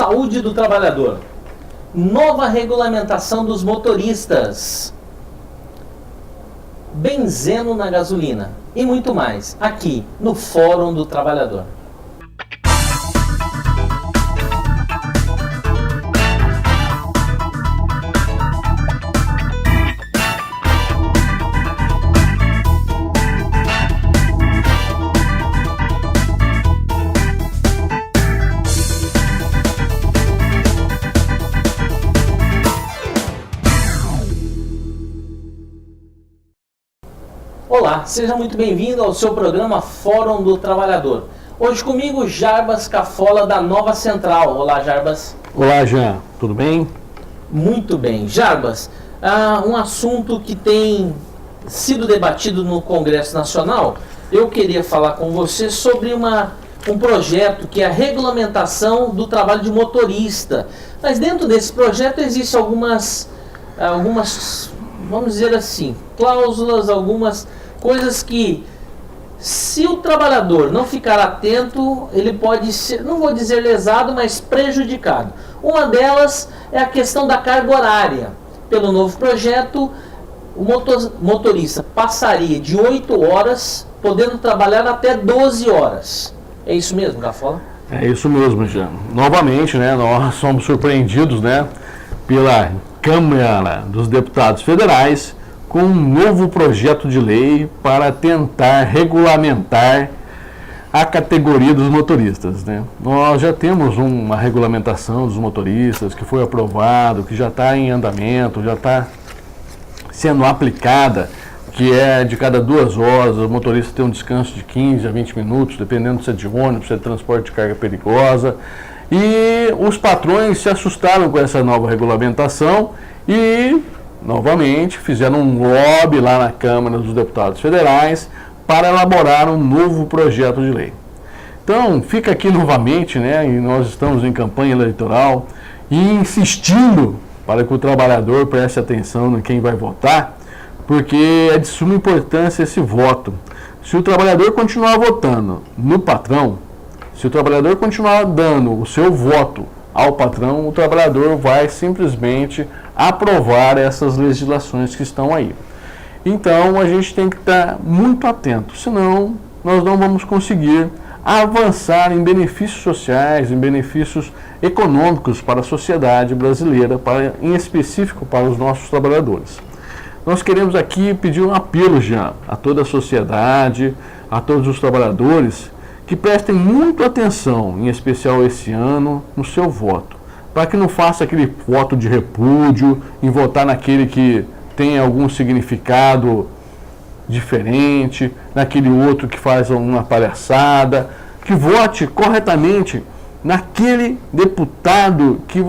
saúde do trabalhador, nova regulamentação dos motoristas, benzeno na gasolina e muito mais, aqui no Fórum do Trabalhador. Olá, seja muito bem-vindo ao seu programa Fórum do Trabalhador. Hoje comigo, Jarbas Cafola, da Nova Central. Olá, Jarbas. Olá, Jean. Tudo bem? Muito bem. Jarbas, um assunto que tem sido debatido no Congresso Nacional. Eu queria falar com você sobre um projeto que é a regulamentação do trabalho de motorista. Mas dentro desse projeto existem algumas, vamos dizer assim, cláusulas, algumas coisas que, se o trabalhador não ficar atento, ele pode ser, não vou dizer lesado, mas prejudicado. Uma delas é a questão da carga horária. Pelo novo projeto, o motorista passaria de 8 horas, podendo trabalhar até 12 horas. É isso mesmo, Cafola? É isso mesmo, Jean. Novamente, nós somos surpreendidos, pela Câmara dos Deputados Federais com um novo projeto de lei para tentar regulamentar a categoria dos motoristas, Nós já temos uma regulamentação dos motoristas que foi aprovado, que já está em andamento, já está sendo aplicada, que é de cada 2 horas, o motorista tem um descanso de 15 a 20 minutos, dependendo se é de ônibus, se é de transporte de carga perigosa. E os patrões se assustaram com essa nova regulamentação e, novamente, fizeram um lobby lá na Câmara dos Deputados Federais para elaborar um novo projeto de lei. Então, fica aqui novamente, e nós estamos em campanha eleitoral, e insistindo para que o trabalhador preste atenção em quem vai votar, porque é de suma importância esse voto. Se o trabalhador continuar votando no patrão, se o trabalhador continuar dando o seu voto ao patrão, o trabalhador vai simplesmente aprovar essas legislações que estão aí. Então, a gente tem que estar muito atento, senão nós não vamos conseguir avançar em benefícios sociais, em benefícios econômicos para a sociedade brasileira, em específico para os nossos trabalhadores. Nós queremos aqui pedir um apelo já a toda a sociedade, a todos os trabalhadores, que prestem muito atenção, em especial esse ano, no seu voto, para que não faça aquele voto de repúdio, em votar naquele que tem algum significado diferente, naquele outro que faz uma palhaçada, que vote corretamente naquele deputado que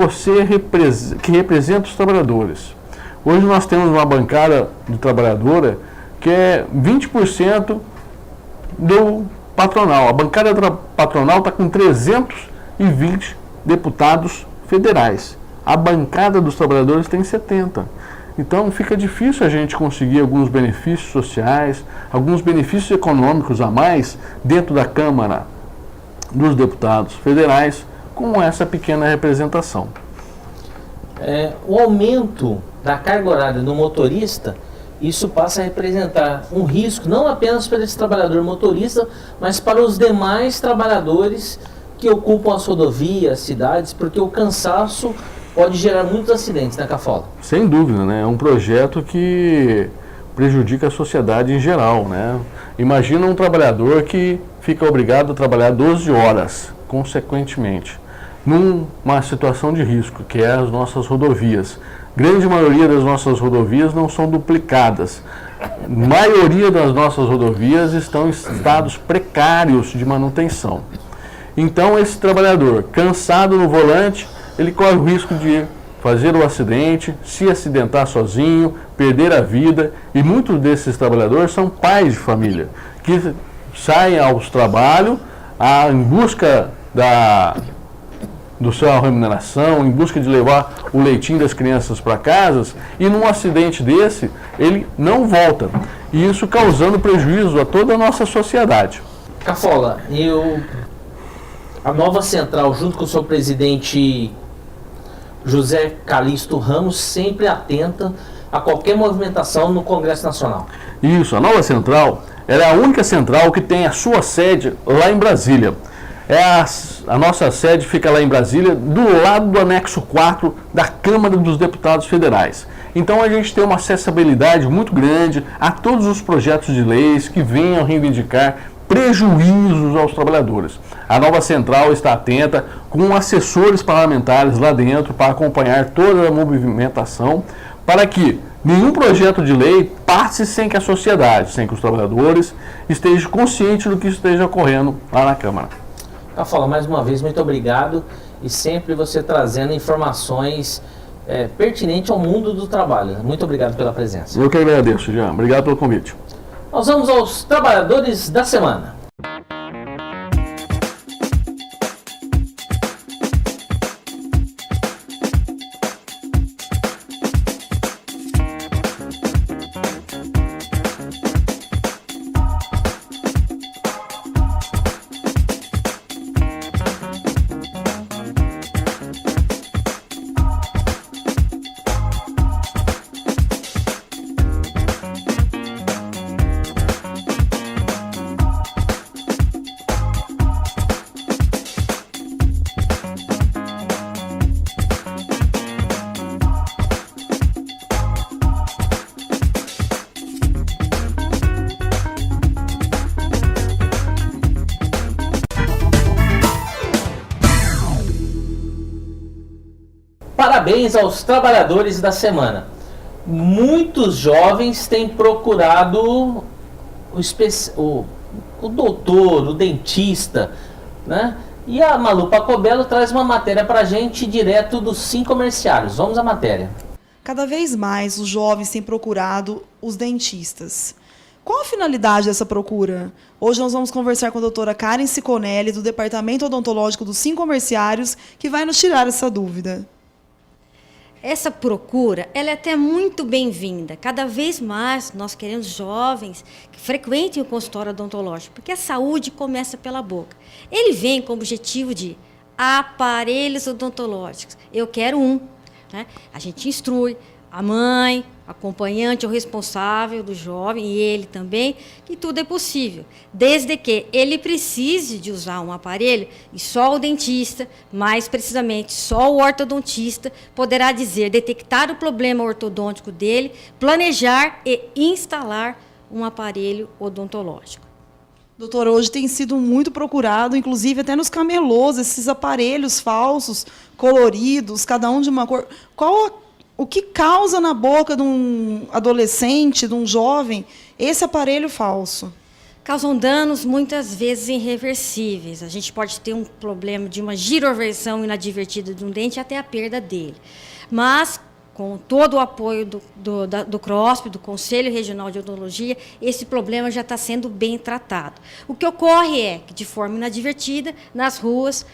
que representa os trabalhadores. Hoje nós temos uma bancada de trabalhadora que é 20% do patronal. A bancada patronal está com 320 deputados federais. A bancada dos trabalhadores tem 70. Então fica difícil a gente conseguir alguns benefícios sociais, alguns benefícios econômicos a mais dentro da Câmara dos Deputados Federais com essa pequena representação. O aumento da carga horária do motorista, isso passa a representar um risco não apenas para esse trabalhador motorista, mas para os demais trabalhadores que ocupam as rodovias, cidades, porque o cansaço pode gerar muitos acidentes, Cafola? Sem dúvida, é um projeto que prejudica a sociedade em geral, Imagina um trabalhador que fica obrigado a trabalhar 12 horas, consequentemente, numa situação de risco, que é as nossas rodovias. Grande maioria das nossas rodovias não são duplicadas. A maioria das nossas rodovias estão em estados precários de manutenção. Então, esse trabalhador, cansado no volante, ele corre o risco de fazer o acidente, se acidentar sozinho, perder a vida. E muitos desses trabalhadores são pais de família, que saem aos trabalhos em busca do sua remuneração, em busca de levar o leitinho das crianças para casa, e num acidente desse, ele não volta. E isso causando prejuízo a toda a nossa sociedade. Cafola, a nova central, junto com o seu presidente José Calixto Ramos, sempre atenta a qualquer movimentação no Congresso Nacional. Isso, a nova central ela é a única central que tem a sua sede lá em Brasília. A nossa sede fica lá em Brasília, do lado do anexo 4 da Câmara dos Deputados Federais. Então a gente tem uma acessibilidade muito grande a todos os projetos de leis que venham reivindicar prejuízos aos trabalhadores. A nova central está atenta com assessores parlamentares lá dentro para acompanhar toda a movimentação, para que nenhum projeto de lei passe sem que a sociedade, sem que os trabalhadores estejam conscientes do que esteja ocorrendo lá na Câmara. Cafala, mais uma vez, muito obrigado, e sempre você trazendo informações pertinentes ao mundo do trabalho. Muito obrigado pela presença. Eu que agradeço, Jean. Obrigado pelo convite. Nós vamos aos trabalhadores da semana. Parabéns aos trabalhadores da semana. Muitos jovens têm procurado o doutor, o dentista, né? E a Malu Pacobello traz uma matéria para a gente direto dos Sim Comerciários. Vamos à matéria. Cada vez mais os jovens têm procurado os dentistas. Qual a finalidade dessa procura? Hoje nós vamos conversar com a doutora Karen Ciconelli, do Departamento Odontológico dos Sim Comerciários, que vai nos tirar essa dúvida. Essa procura, ela é até muito bem-vinda. Cada vez mais nós queremos jovens que frequentem o consultório odontológico, porque a saúde começa pela boca. Ele vem com o objetivo de aparelhos odontológicos. Eu quero um, né? A gente instrui a mãe, acompanhante ou responsável do jovem, e ele também, que tudo é possível, desde que ele precise de usar um aparelho, e só o dentista, mais precisamente só o ortodontista, poderá detectar o problema ortodôntico dele, planejar e instalar um aparelho odontológico. Doutora, hoje tem sido muito procurado, inclusive até nos camelôs, esses aparelhos falsos, coloridos, cada um de uma cor. O que causa na boca de um adolescente, de um jovem, esse aparelho falso? Causam danos muitas vezes irreversíveis. A gente pode ter um problema de uma giroversão inadvertida de um dente até a perda dele. Mas, com todo o apoio do CROSP, do Conselho Regional de Odontologia, esse problema já está sendo bem tratado. O que ocorre é que, de forma inadvertida, nas ruas,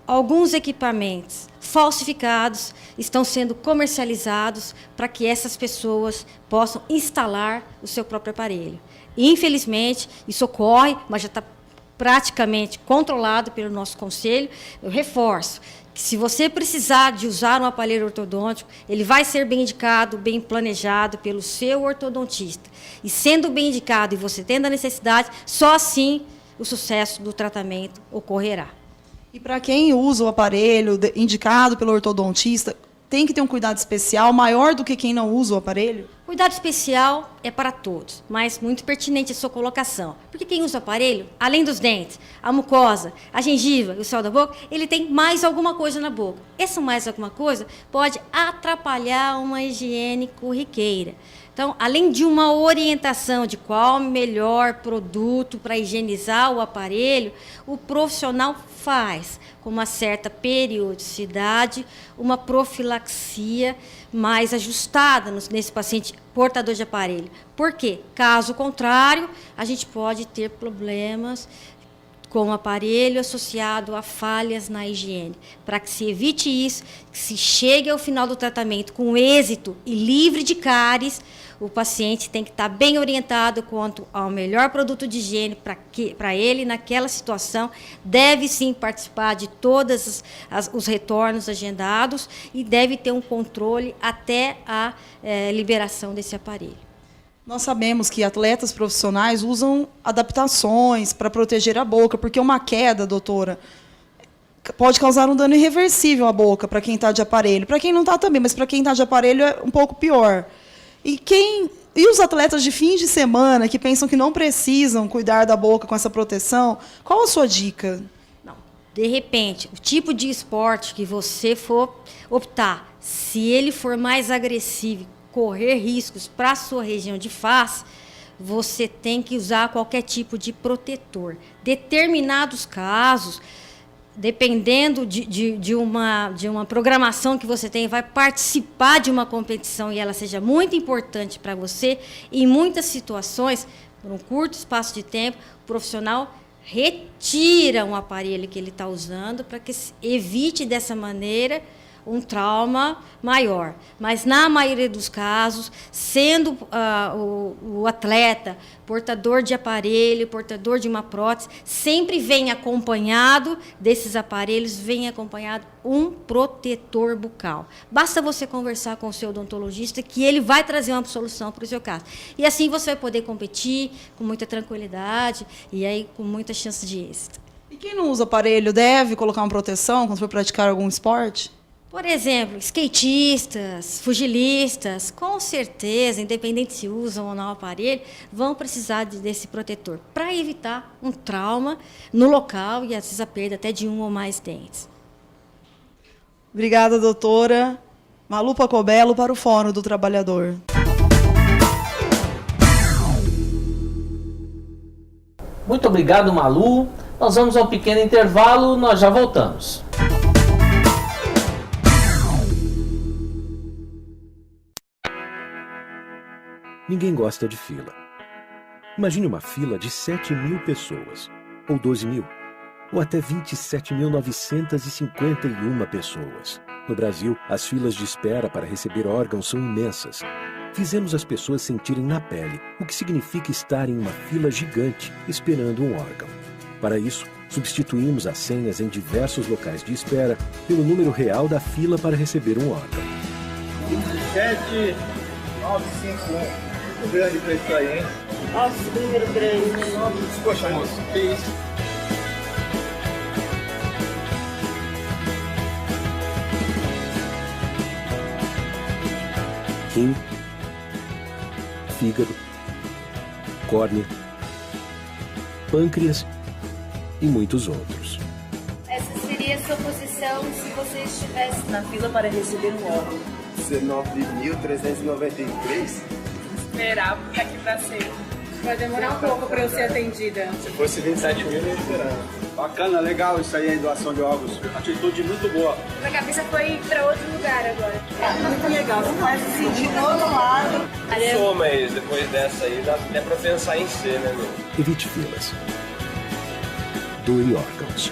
alguns equipamentos falsificados estão sendo comercializados para que essas pessoas possam instalar o seu próprio aparelho. Infelizmente, isso ocorre, mas já está praticamente controlado pelo nosso conselho. Eu reforço que, se você precisar de usar um aparelho ortodôntico, ele vai ser bem indicado, bem planejado pelo seu ortodontista. E sendo bem indicado e você tendo a necessidade, só assim o sucesso do tratamento ocorrerá. E para quem usa o aparelho indicado pelo ortodontista, tem que ter um cuidado especial maior do que quem não usa o aparelho? Cuidado especial é para todos, mas muito pertinente a sua colocação. Porque quem usa o aparelho, além dos dentes, a mucosa, a gengiva e o céu da boca, ele tem mais alguma coisa na boca. Essa mais alguma coisa pode atrapalhar uma higiene corriqueira. Então, além de uma orientação de qual o melhor produto para higienizar o aparelho, o profissional faz, com uma certa periodicidade, uma profilaxia mais ajustada nesse paciente portador de aparelho. Por quê? Caso contrário, a gente pode ter problemas com o aparelho associado a falhas na higiene. Para que se evite isso, que se chegue ao final do tratamento com êxito e livre de cáries, o paciente tem que estar bem orientado quanto ao melhor produto de higiene para ele, naquela situação, deve sim participar de todos os retornos agendados e deve ter um controle até a liberação desse aparelho. Nós sabemos que atletas profissionais usam adaptações para proteger a boca, porque uma queda, doutora, pode causar um dano irreversível à boca para quem está de aparelho. Para quem não está também, mas para quem está de aparelho é um pouco pior. E os atletas de fim de semana que pensam que não precisam cuidar da boca com essa proteção, qual a sua dica? Não, de repente, o tipo de esporte que você for optar, se ele for mais agressivo, correr riscos para a sua região de face, você tem que usar qualquer tipo de protetor. Determinados casos, dependendo de uma programação que você tem, vai participar de uma competição e ela seja muito importante para você, em muitas situações, por um curto espaço de tempo, o profissional retira um aparelho que ele está usando para que evite dessa maneira um trauma maior. Mas, na maioria dos casos, sendo o atleta portador de aparelho, portador de uma prótese, sempre vem acompanhado desses aparelhos, vem acompanhado um protetor bucal. Basta você conversar com o seu odontologista que ele vai trazer uma solução para o seu caso. E assim você vai poder competir com muita tranquilidade e aí com muita chance de êxito. E quem não usa aparelho deve colocar uma proteção quando for praticar algum esporte? Por exemplo, skatistas, pugilistas, com certeza, independente se usam ou não o aparelho, vão precisar desse protetor para evitar um trauma no local e, às vezes, a perda até de um ou mais dentes. Obrigada, doutora. Malu Pacobello para o Fórum do Trabalhador. Muito obrigado, Malu. Nós vamos a um pequeno intervalo, nós já voltamos. Ninguém gosta de fila. Imagine uma fila de 7.000 pessoas, ou 12.000, ou até 27.951 pessoas. No Brasil, as filas de espera para receber órgãos são imensas. Fizemos as pessoas sentirem na pele o que significa estar em uma fila gigante esperando um órgão. Para isso, substituímos as senhas em diversos locais de espera pelo número real da fila para receber um órgão. 27951. Muito grande pra isso aí, hein? Nossa, número grande. Poxa, moço, que isso? Rim, fígado, córnea, pâncreas e muitos outros. Essa seria a sua posição se você estivesse na fila para receber um órgão. 19.393? Esperar aqui pra ser. Vai demorar um pouco para eu ser atendida. Se fosse 27 mil, eu ia esperar. Bacana, legal isso aí, a doação de órgãos. Atitude muito boa. Minha cabeça foi para outro lugar agora. Muito legal. Você faz sentir do outro lado. Sou, mas depois dessa aí dá até pra pensar em ser, né, meu? Evite filas. Doe órgãos.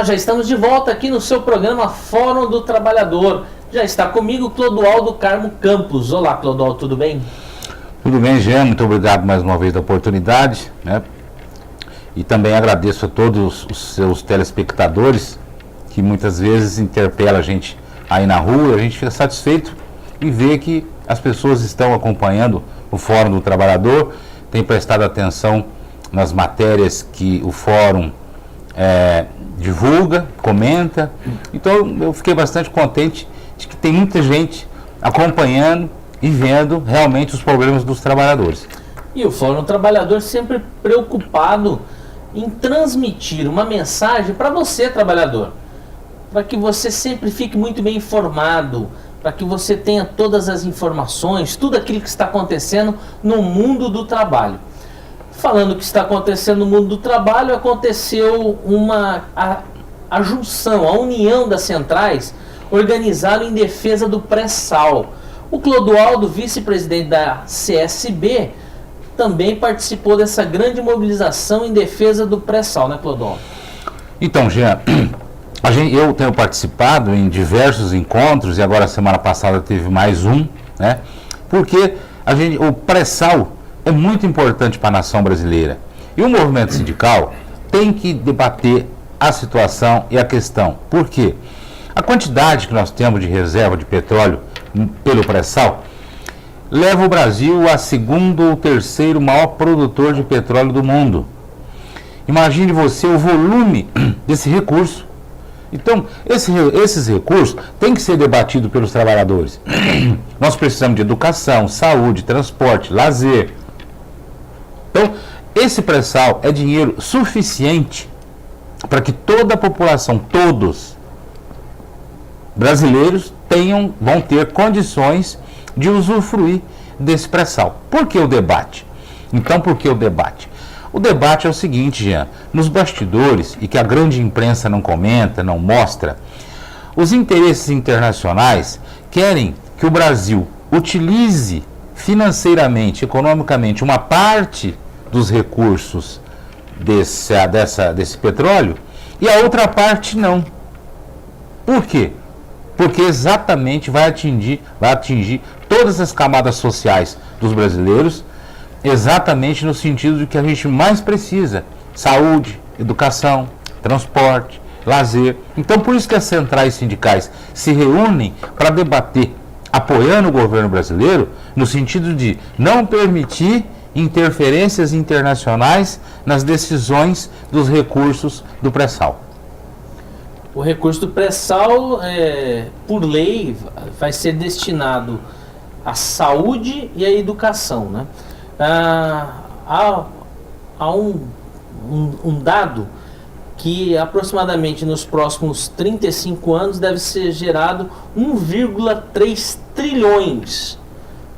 Nós já estamos de volta aqui no seu programa Fórum do Trabalhador. Já está comigo Clodoaldo Carmo Campos. Olá, Clodoaldo, tudo bem? Tudo bem, Jean, muito obrigado mais uma vez da oportunidade, né? E também agradeço a todos os seus telespectadores que muitas vezes interpelam a gente aí na rua. A gente fica satisfeito em ver que as pessoas estão acompanhando o Fórum do Trabalhador, têm prestado atenção nas matérias que o Fórum divulga, comenta. Então eu fiquei bastante contente de que tem muita gente acompanhando e vendo realmente os problemas dos trabalhadores. E o Fórum Trabalhador sempre preocupado em transmitir uma mensagem para você, trabalhador, para que você sempre fique muito bem informado, para que você tenha todas as informações, tudo aquilo que está acontecendo no mundo do trabalho. Falando o que está acontecendo no mundo do trabalho, aconteceu a junção, a união das centrais organizaram em defesa do pré-sal. O Clodoaldo, vice-presidente da CSB, também participou dessa grande mobilização em defesa do pré-sal, né, Clodoaldo? Então, Jean, eu tenho participado em diversos encontros e agora semana passada teve mais um, né? Porque o pré-sal é muito importante para a nação brasileira. E o movimento sindical tem que debater a situação e a questão. Por quê? A quantidade que nós temos de reserva de petróleo pelo pré-sal leva o Brasil a segundo ou terceiro maior produtor de petróleo do mundo. Imagine você o volume desse recurso. Então, esses recursos têm que ser debatidos pelos trabalhadores. Nós precisamos de educação, saúde, transporte, lazer. Então, esse pré-sal é dinheiro suficiente para que toda a população, todos brasileiros, vão ter condições de usufruir desse pré-sal. Por que o debate? Então, por que o debate? O debate é o seguinte, Jean, nos bastidores, e que a grande imprensa não comenta, não mostra, os interesses internacionais querem que o Brasil utilize financeiramente, economicamente, uma parte dos recursos desse petróleo e a outra parte não. Por quê? Porque exatamente vai atingir todas as camadas sociais dos brasileiros, exatamente no sentido de que a gente mais precisa: saúde, educação, transporte, lazer. Então, por isso que as centrais sindicais se reúnem para debater, apoiando o governo brasileiro, no sentido de não permitir interferências internacionais nas decisões dos recursos do pré-sal. O recurso do pré-sal, por lei, vai ser destinado à saúde e à educação, né? Há um dado que aproximadamente nos próximos 35 anos deve ser gerado 1,3 trilhões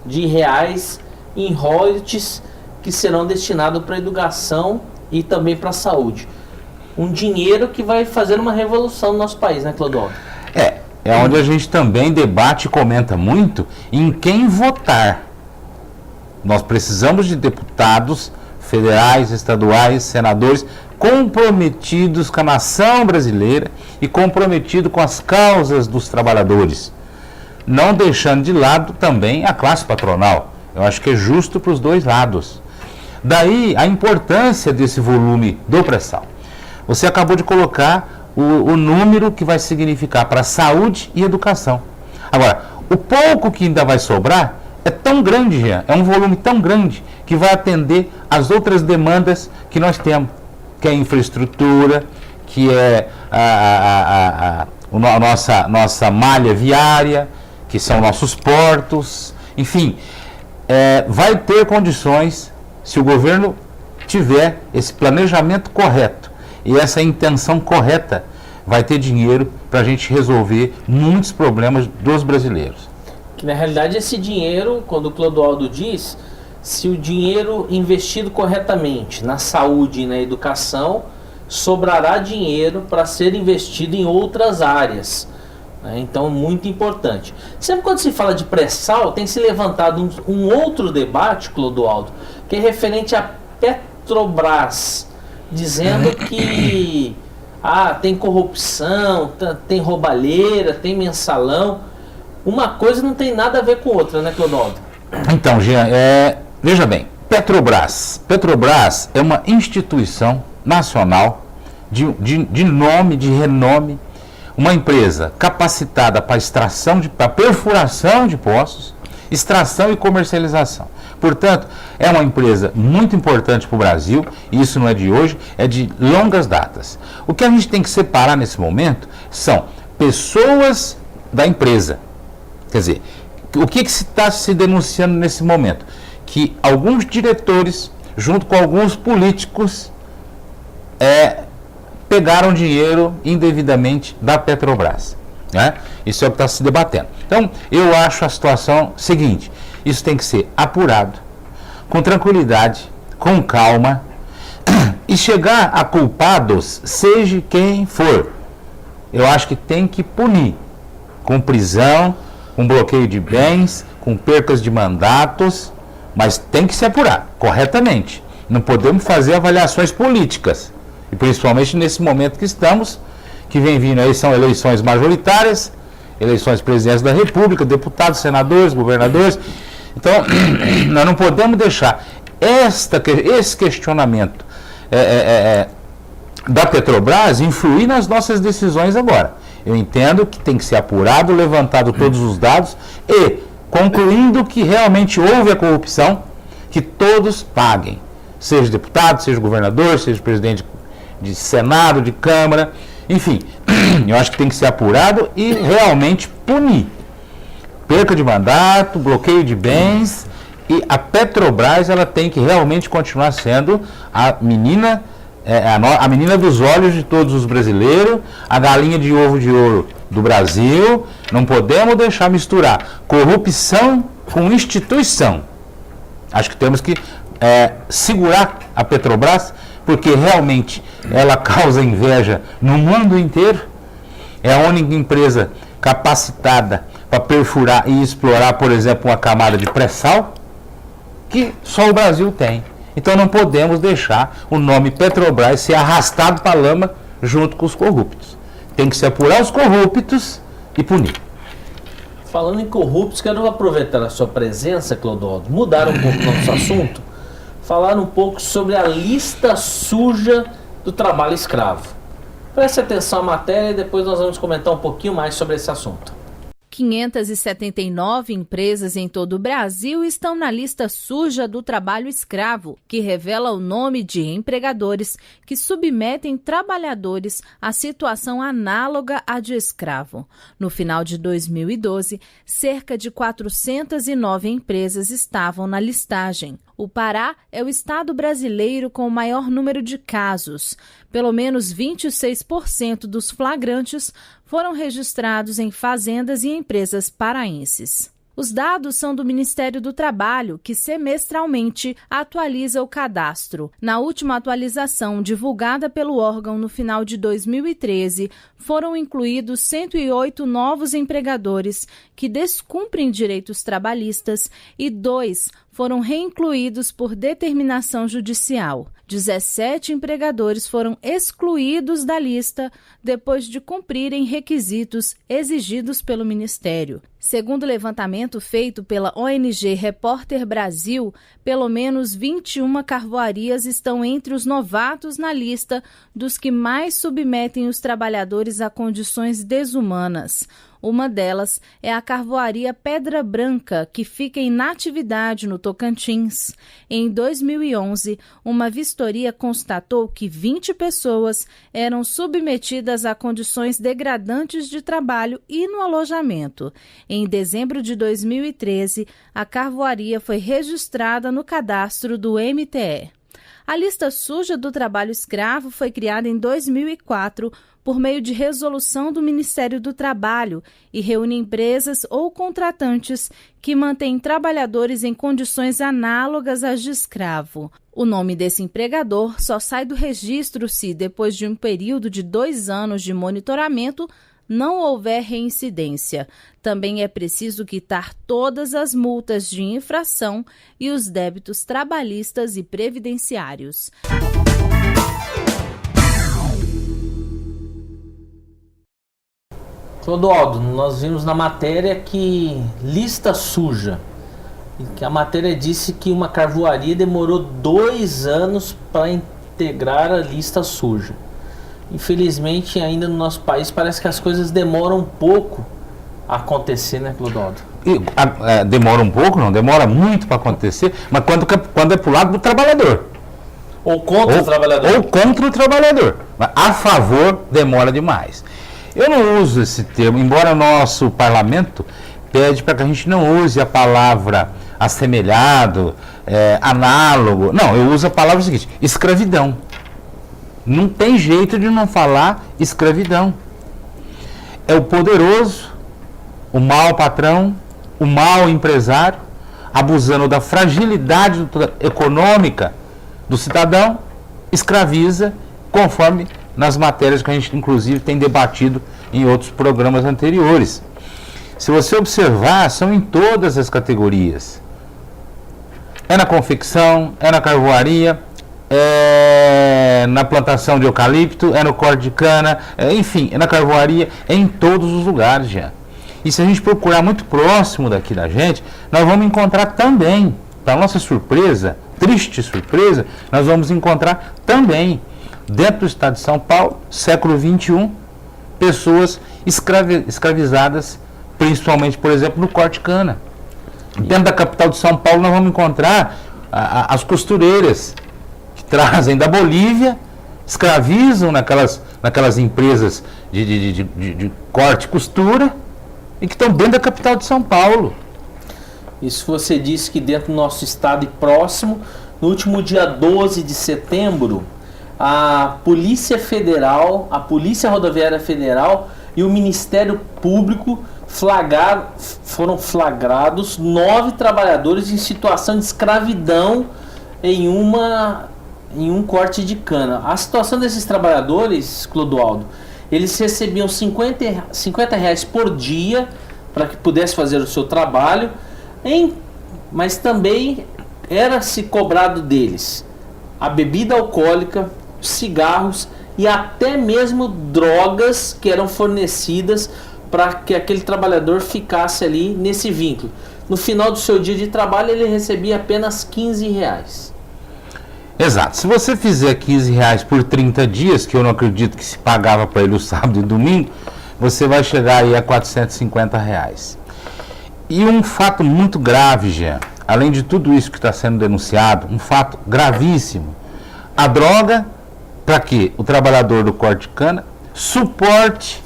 de reais em royalties que serão destinados para a educação e também para a saúde. Um dinheiro que vai fazer uma revolução no nosso país, né, Clodoaldo? É onde a gente também debate e comenta muito em quem votar. Nós precisamos de deputados federais, estaduais, senadores comprometidos com a nação brasileira e comprometidos com as causas dos trabalhadores, não deixando de lado também a classe patronal. Eu acho que é justo para os dois lados. Daí a importância desse volume do pré-sal. Você acabou de colocar o número que vai significar para saúde e educação. Agora, o pouco que ainda vai sobrar é tão grande, Jean, é um volume tão grande que vai atender as outras demandas que nós temos, que é a infraestrutura, que é a nossa malha viária, que são nossos portos, enfim, vai ter condições, se o governo tiver esse planejamento correto e essa intenção correta, vai ter dinheiro para a gente resolver muitos problemas dos brasileiros. Que na realidade esse dinheiro, quando o Clodoaldo diz, se o dinheiro investido corretamente na saúde e na educação, sobrará dinheiro para ser investido em outras áreas. Então, muito importante. Sempre quando se fala de pré-sal, tem se levantado um outro debate, Clodoaldo, que é referente à Petrobras, dizendo que tem corrupção, tem roubalheira, tem mensalão. Uma coisa não tem nada a ver com outra, né, Clodoaldo? Então, Jean, veja bem, Petrobras é uma instituição nacional de nome, de renome, uma empresa capacitada para perfuração de poços, extração e comercialização. Portanto, é uma empresa muito importante para o Brasil, e isso não é de hoje, é de longas datas. O que a gente tem que separar nesse momento são pessoas da empresa. Quer dizer, o que se está se denunciando nesse momento? Que alguns diretores, junto com alguns políticos, pegaram dinheiro indevidamente da Petrobras. Né? Isso é o que está se debatendo. Então, eu acho a situação seguinte: isso tem que ser apurado, com tranquilidade, com calma, e chegar a culpados, seja quem for. Eu acho que tem que punir, com prisão, com bloqueio de bens, com percas de mandatos, mas tem que se apurar corretamente. Não podemos fazer avaliações políticas, e principalmente nesse momento que estamos, que vem vindo aí, são eleições majoritárias, eleições presidentes da República, deputados, senadores, governadores. Então, nós não podemos deixar esse questionamento da Petrobras influir nas nossas decisões agora. Eu entendo que tem que ser apurado, levantado todos os dados e, concluindo que realmente houve a corrupção, que todos paguem, seja deputado, seja governador, seja presidente de Senado, de Câmara, enfim, eu acho que tem que ser apurado e realmente punir. Perca de mandato, bloqueio de bens, e a Petrobras ela tem que realmente continuar sendo a menina dos olhos de todos os brasileiros, a galinha de ovo de ouro do Brasil. Não podemos deixar misturar corrupção com instituição. Acho que temos que segurar a Petrobras, porque realmente ela causa inveja no mundo inteiro. É a única empresa capacitada para perfurar e explorar, por exemplo, uma camada de pré-sal que só o Brasil tem. Então não podemos deixar o nome Petrobras ser arrastado para a lama junto com os corruptos. Tem que se apurar os corruptos e punir. Falando em corruptos, quero aproveitar a sua presença, Clodoaldo, mudar um pouco o nosso assunto, falar um pouco sobre a lista suja do trabalho escravo. Preste atenção à matéria e depois nós vamos comentar um pouquinho mais sobre esse assunto. 579 empresas em todo o Brasil estão na lista suja do trabalho escravo, que revela o nome de empregadores que submetem trabalhadores a situação análoga à de escravo. No final de 2012, cerca de 409 empresas estavam na listagem. O Pará é o estado brasileiro com o maior número de casos. Pelo menos 26% dos flagrantes foram registrados em fazendas e empresas paraenses. Os dados são do Ministério do Trabalho, que semestralmente atualiza o cadastro. Na última atualização, divulgada pelo órgão no final de 2013, foram incluídos 108 novos empregadores que descumprem direitos trabalhistas e 2 foram reincluídos por determinação judicial. 17 empregadores foram excluídos da lista depois de cumprirem requisitos exigidos pelo Ministério. Segundo o levantamento feito pela ONG Repórter Brasil, pelo menos 21 carvoarias estão entre os novatos na lista dos que mais submetem os trabalhadores a condições desumanas. Uma delas é a carvoaria Pedra Branca, que fica em Natividade, no Tocantins. Em 2011, uma vistoria constatou que 20 pessoas eram submetidas a condições degradantes de trabalho e no alojamento. Em dezembro de 2013, a carvoaria foi registrada no cadastro do MTE. A lista suja do trabalho escravo foi criada em 2004 por meio de resolução do Ministério do Trabalho e reúne empresas ou contratantes que mantêm trabalhadores em condições análogas às de escravo. O nome desse empregador só sai do registro se, depois de um período de 2 anos de monitoramento, não houver reincidência. Também é preciso quitar todas as multas de infração e os débitos trabalhistas e previdenciários. Clodoaldo, nós vimos na matéria que lista suja, que a matéria disse que uma carvoaria demorou 2 anos para integrar a lista suja. Infelizmente, ainda no nosso país, parece que as coisas demoram um pouco a acontecer, né, Clodoaldo? Demora um pouco, não, demora muito para acontecer, mas quando é pro lado do trabalhador. Ou contra o trabalhador. Ou contra o trabalhador. Mas a favor, demora demais. Eu não uso esse termo, embora o nosso parlamento pede para que a gente não use a palavra assemelhado, análogo. Não, eu uso a palavra seguinte, escravidão. Não tem jeito de não falar escravidão. É o poderoso, o mau patrão, o mau empresário, abusando da fragilidade econômica do cidadão, escraviza, conforme nas matérias que a gente inclusive tem debatido em outros programas anteriores. Se você observar, são em todas as categorias. É na confecção, é na carvoaria, é na plantação de eucalipto, é no corte de cana, enfim, é na carvoaria, é em todos os lugares, já. E se a gente procurar muito próximo daqui da gente, nós vamos encontrar também, para nossa surpresa, triste surpresa, nós vamos encontrar também, dentro do estado de São Paulo, século XXI, pessoas escravizadas, principalmente, por exemplo, no corte de cana. Dentro da capital de São Paulo, nós vamos encontrar as costureiras que trazem da Bolívia, escravizam naquelas empresas de corte e costura e que estão dentro da capital de São Paulo. Isso você disse que dentro do nosso estado e próximo, no último dia 12 de setembro, a Polícia Federal, a Polícia Rodoviária Federal e o Ministério Público foram flagrados 9 trabalhadores em situação de escravidão em um corte de cana. A situação desses trabalhadores, Clodoaldo, eles recebiam 50 reais por dia para que pudesse fazer o seu trabalho, mas também era-se cobrado deles a bebida alcoólica, cigarros e até mesmo drogas que eram fornecidas para que aquele trabalhador ficasse ali nesse vínculo. No final do seu dia de trabalho, ele recebia apenas 15 reais. Exato. Se você fizer 15 reais por 30 dias, que eu não acredito que se pagava para ele o sábado e domingo, você vai chegar aí a 450 reais. E um fato muito grave, Jean, além de tudo isso que está sendo denunciado, um fato gravíssimo. A droga, para que o trabalhador do corte de cana suporte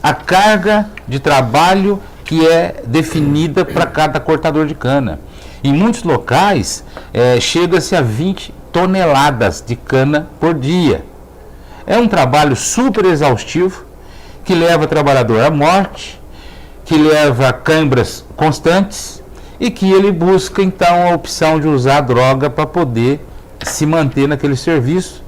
a carga de trabalho que é definida para cada cortador de cana. Em muitos locais, chega-se a 20 toneladas de cana por dia. É um trabalho super exaustivo, que leva o trabalhador à morte, que leva a câimbras constantes e que ele busca então a opção de usar a droga para poder se manter naquele serviço,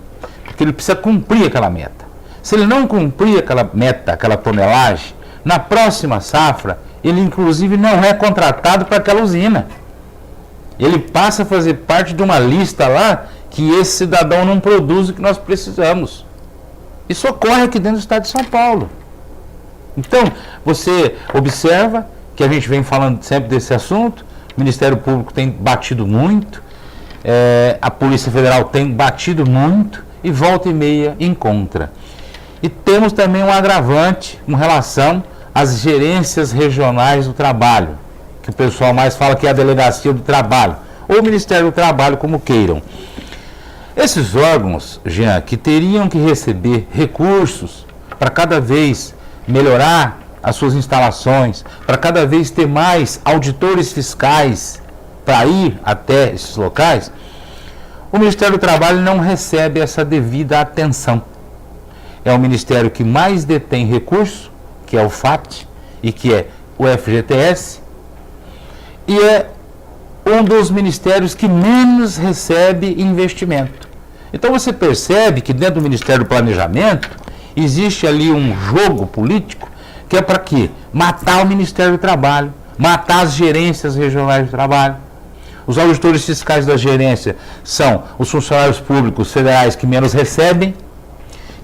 porque ele precisa cumprir aquela meta. Se ele não cumprir aquela meta, aquela tonelagem, na próxima safra, ele inclusive não é contratado para aquela usina. Ele passa a fazer parte de uma lista lá que esse cidadão não produz o que nós precisamos. Isso ocorre aqui dentro do estado de São Paulo. Então, você observa que a gente vem falando sempre desse assunto, o Ministério Público tem batido muito, a Polícia Federal tem batido muito e volta e meia encontra. E temos também um agravante com relação às gerências regionais do trabalho, que o pessoal mais fala que é a Delegacia do Trabalho, ou o Ministério do Trabalho, como queiram. Esses órgãos, Jean, que teriam que receber recursos para cada vez melhorar as suas instalações, para cada vez ter mais auditores fiscais para ir até esses locais, o Ministério do Trabalho não recebe essa devida atenção. É o ministério que mais detém recurso, que é o FAT e que é o FGTS, e é um dos ministérios que menos recebe investimento. Então você percebe que dentro do Ministério do Planejamento existe ali um jogo político que é para quê? Matar o Ministério do Trabalho, matar as gerências regionais de trabalho. Os auditores fiscais da gerência são os funcionários públicos federais que menos recebem,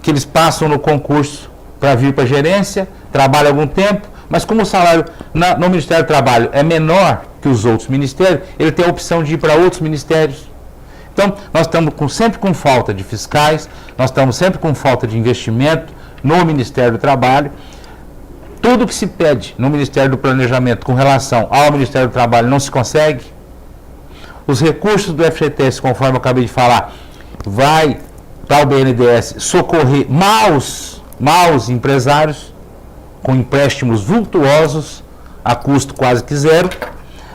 que eles passam no concurso para vir para a gerência, trabalha algum tempo, mas como o salário no Ministério do Trabalho é menor que os outros ministérios, ele tem a opção de ir para outros ministérios. Então, nós estamos sempre com falta de fiscais, nós estamos sempre com falta de investimento no Ministério do Trabalho. Tudo que se pede no Ministério do Planejamento com relação ao Ministério do Trabalho não se consegue. Os recursos do FGTS, conforme eu acabei de falar, vai para o BNDES socorrer maus empresários com empréstimos vultuosos a custo quase que zero,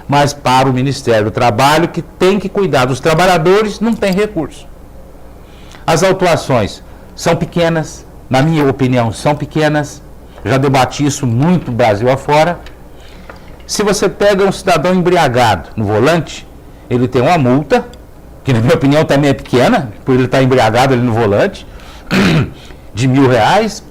mas para o Ministério do Trabalho, que tem que cuidar dos trabalhadores, não tem recurso. As autuações são pequenas, na minha opinião, são pequenas. Já debati isso muito Brasil afora. Se você pega um cidadão embriagado no volante, ele tem uma multa, que na minha opinião também é pequena, por ele estar embriagado ali no volante, de R$1.000,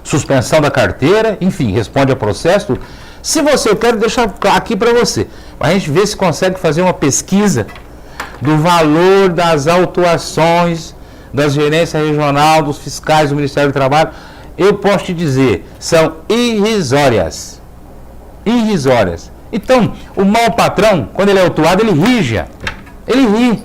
suspensão da carteira, enfim, responde a processo. Se você, eu quero deixar aqui para você, a gente ver se consegue fazer uma pesquisa do valor das autuações das gerências regional, dos fiscais do Ministério do Trabalho. Eu posso te dizer, são irrisórias. Irrisórias. Então, o mau patrão, quando ele é autuado, ele rija. Ele ri.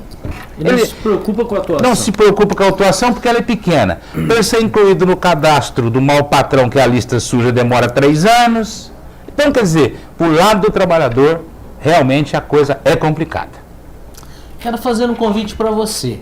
Ele não se preocupa com a atuação. Não se preocupa com a atuação porque ela é pequena. Para ele ser incluído no cadastro do mau patrão, que é a lista suja, demora 3 anos. Então, quer dizer, por lado do trabalhador, realmente a coisa é complicada. Quero fazer um convite para você.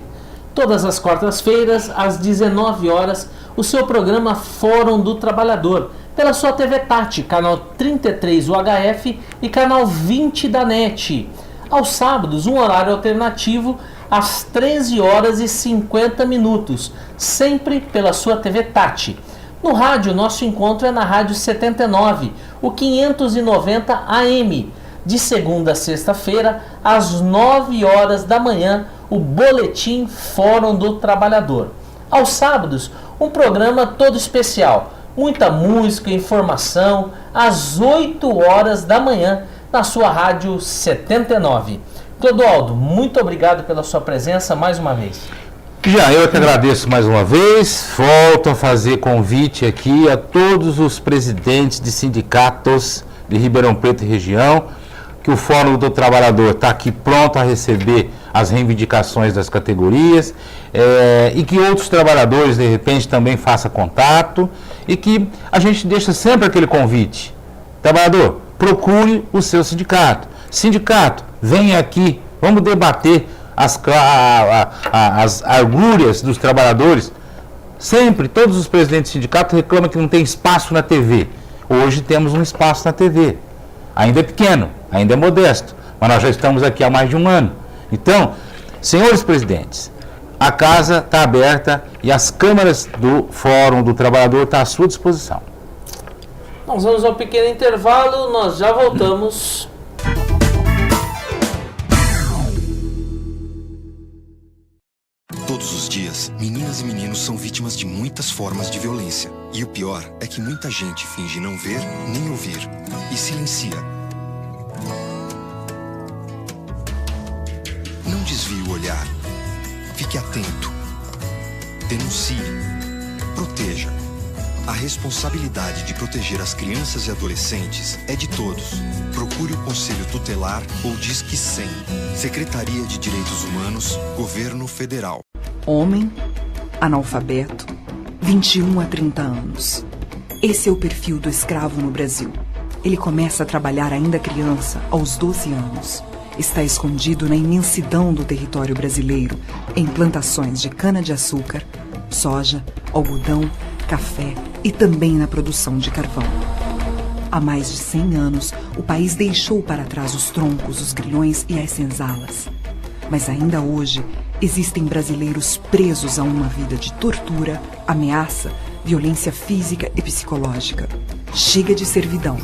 Todas as quartas-feiras, às 19 horas, o seu programa Fórum do Trabalhador, pela sua TV Tati, canal 33 UHF e canal 20 da NET. Aos sábados, um horário alternativo, às 13 horas e 50 minutos, sempre pela sua TV Tati. No rádio, nosso encontro é na Rádio 79, o 590 AM. De segunda a sexta-feira, às 9 horas da manhã, o Boletim Fórum do Trabalhador. Aos sábados, um programa todo especial. Muita música e informação, às 8 horas da manhã, na sua Rádio 79. Clodoaldo, muito obrigado pela sua presença mais uma vez. Já eu que agradeço mais uma vez, volto a fazer convite aqui a todos os presidentes de sindicatos de Ribeirão Preto e região, que o Fórum do Trabalhador está aqui pronto a receber as reivindicações das categorias, e que outros trabalhadores de repente também façam contato, e que a gente deixa sempre aquele convite. Trabalhador, procure o seu sindicato. Sindicato, venha aqui, vamos debater as argúrias dos trabalhadores. Sempre, todos os presidentes de sindicato reclamam que não tem espaço na TV. Hoje temos um espaço na TV. Ainda é pequeno, ainda é modesto, mas nós já estamos aqui há mais de um ano. Então, senhores presidentes, a casa está aberta e as câmaras do Fórum do Trabalhador estão à sua disposição. Nós vamos ao pequeno intervalo, nós já voltamos. Todos os dias, meninas e meninos são vítimas de muitas formas de violência. E o pior é que muita gente finge não ver nem ouvir e silencia. Não desvie o olhar. Fique atento. Denuncie. Proteja. A responsabilidade de proteger as crianças e adolescentes é de todos. Procure o Conselho Tutelar ou Disque 100. Secretaria de Direitos Humanos, Governo Federal. Homem, analfabeto, 21 a 30 anos. Esse é o perfil do escravo no Brasil. Ele começa a trabalhar ainda criança, aos 12 anos. Está escondido na imensidão do território brasileiro, em plantações de cana-de-açúcar, soja, algodão, café e também na produção de carvão. Há mais de 100 anos, o país deixou para trás os troncos, os grilhões e as senzalas. Mas ainda hoje, existem brasileiros presos a uma vida de tortura, ameaça, violência física e psicológica. Chega de servidão.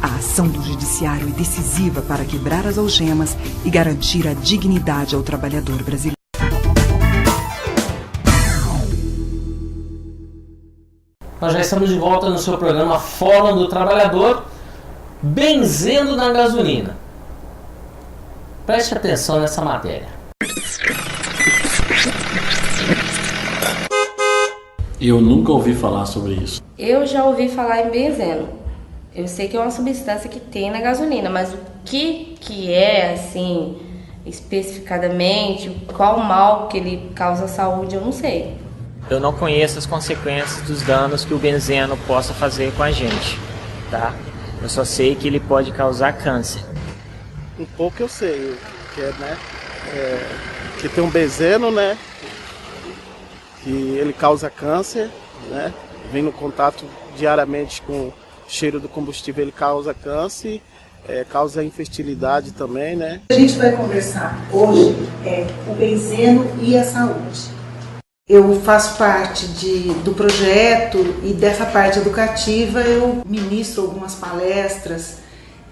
A ação do judiciário é decisiva para quebrar as algemas e garantir a dignidade ao trabalhador brasileiro. Nós já estamos de volta no seu programa Fórum do Trabalhador, benzendo na gasolina. Preste atenção nessa matéria. Eu nunca ouvi falar sobre isso. Eu já ouvi falar em benzeno. Eu sei que é uma substância que tem na gasolina, mas o que é, assim, especificadamente, qual mal que ele causa à saúde, eu não sei. Eu não conheço as consequências dos danos que o benzeno possa fazer com a gente, tá? Eu só sei que ele pode causar câncer. Um pouco eu sei, que é, né, que tem um benzeno, né, que ele causa câncer, né, vem no contato diariamente com o cheiro do combustível, ele causa câncer, causa infertilidade também, né. A gente vai conversar hoje o benzeno e a saúde. Eu faço parte do projeto e dessa parte educativa eu ministro algumas palestras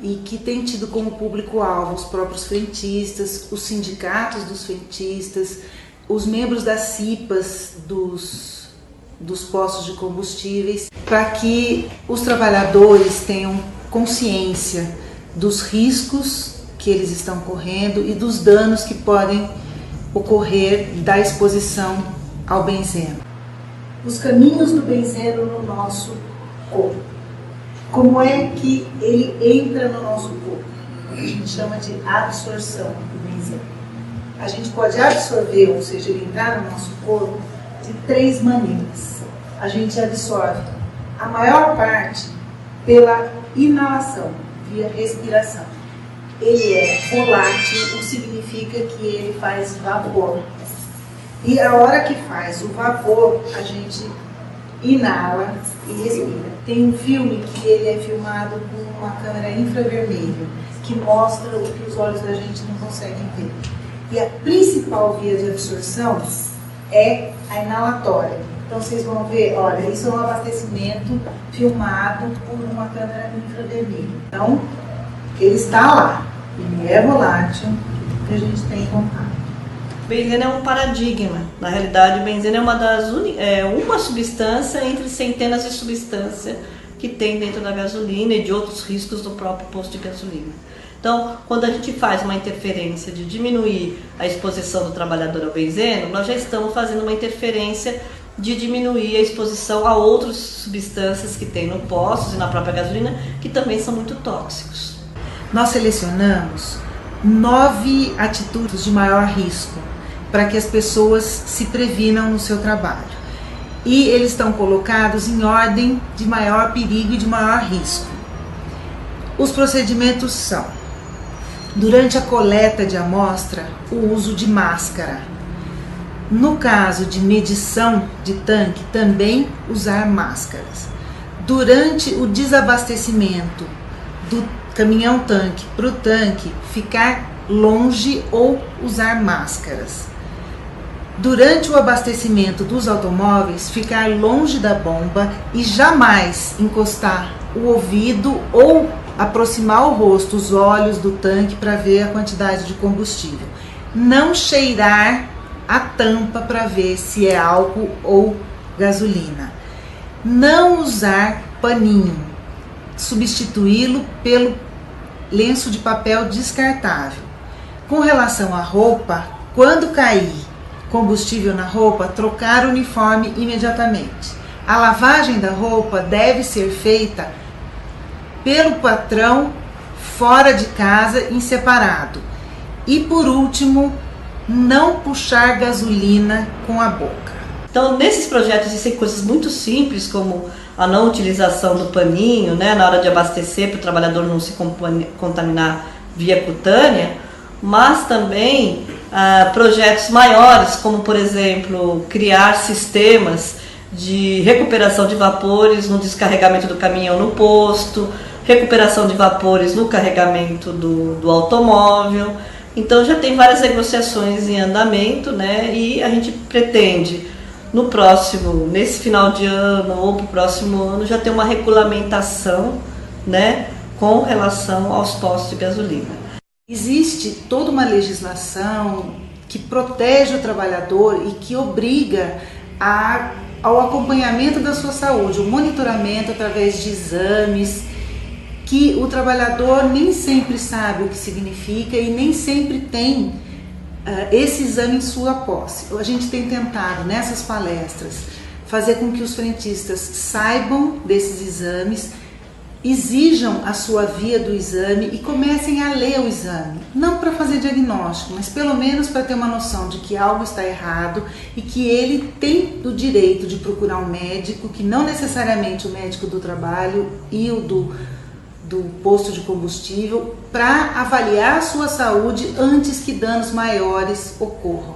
e que tem tido como público-alvo os próprios frentistas, os sindicatos dos frentistas, os membros das CIPAs dos postos de combustíveis, para que os trabalhadores tenham consciência dos riscos que eles estão correndo e dos danos que podem ocorrer da exposição ao benzeno. Os caminhos do benzeno no nosso corpo. Como é que ele entra no nosso corpo? A gente chama de absorção do benzeno. A gente pode absorver, ou seja, ele entrar no nosso corpo de 3 maneiras. A gente absorve a maior parte pela inalação, via respiração. Ele é volátil, o que significa que ele faz vapor. E a hora que faz o vapor, a gente inala e respira. Tem um filme que ele é filmado com uma câmera infravermelha, que mostra o que os olhos da gente não conseguem ver. E a principal via de absorção é a inalatória. Então vocês vão ver, olha, isso é um abastecimento filmado por uma câmera infravermelha. Então, ele está lá, ele é volátil, que a gente tem contato. O benzeno é um paradigma. Na realidade, o benzeno é uma substância entre centenas de substâncias que tem dentro da gasolina e de outros riscos do próprio posto de gasolina. Então, quando a gente faz uma interferência de diminuir a exposição do trabalhador ao benzeno, nós já estamos fazendo uma interferência de diminuir a exposição a outras substâncias que tem no posto e na própria gasolina, que também são muito tóxicos. Nós selecionamos 9 atitudes de maior risco para que as pessoas se previnam no seu trabalho. E eles estão colocados em ordem de maior perigo e de maior risco. Os procedimentos são: durante a coleta de amostra, o uso de máscara. No caso de medição de tanque, também usar máscaras. Durante o desabastecimento do caminhão-tanque para o tanque, ficar longe ou usar máscaras. Durante o abastecimento dos automóveis, ficar longe da bomba e jamais encostar o ouvido ou aproximar o rosto, os olhos do tanque para ver a quantidade de combustível. Não cheirar a tampa para ver se é álcool ou gasolina. Não usar paninho, substituí-lo pelo lenço de papel descartável. Com relação à roupa, quando cair combustível na roupa, trocar o uniforme imediatamente. A lavagem da roupa deve ser feita pelo patrão fora de casa, em separado. E por último, não puxar gasolina com a boca. Então, nesses projetos existem coisas muito simples, como a não utilização do paninho, né, na hora de abastecer, para o trabalhador não se contaminar via cutânea, mas também projetos maiores, como, por exemplo, criar sistemas de recuperação de vapores no descarregamento do caminhão no posto, recuperação de vapores no carregamento do automóvel. Então já tem várias negociações em andamento, né? E a gente pretende nesse final de ano ou para o próximo ano já ter uma regulamentação, né, com relação aos postos de gasolina. Existe toda uma legislação que protege o trabalhador e que obriga ao acompanhamento da sua saúde, o monitoramento através de exames, que o trabalhador nem sempre sabe o que significa e nem sempre tem esse exame em sua posse. A gente tem tentado nessas palestras fazer com que os frentistas saibam desses exames, exijam a sua via do exame e comecem a ler o exame. Não para fazer diagnóstico, mas pelo menos para ter uma noção de que algo está errado e que ele tem o direito de procurar um médico, que não necessariamente o médico do trabalho e o do posto de combustível, para avaliar a sua saúde antes que danos maiores ocorram.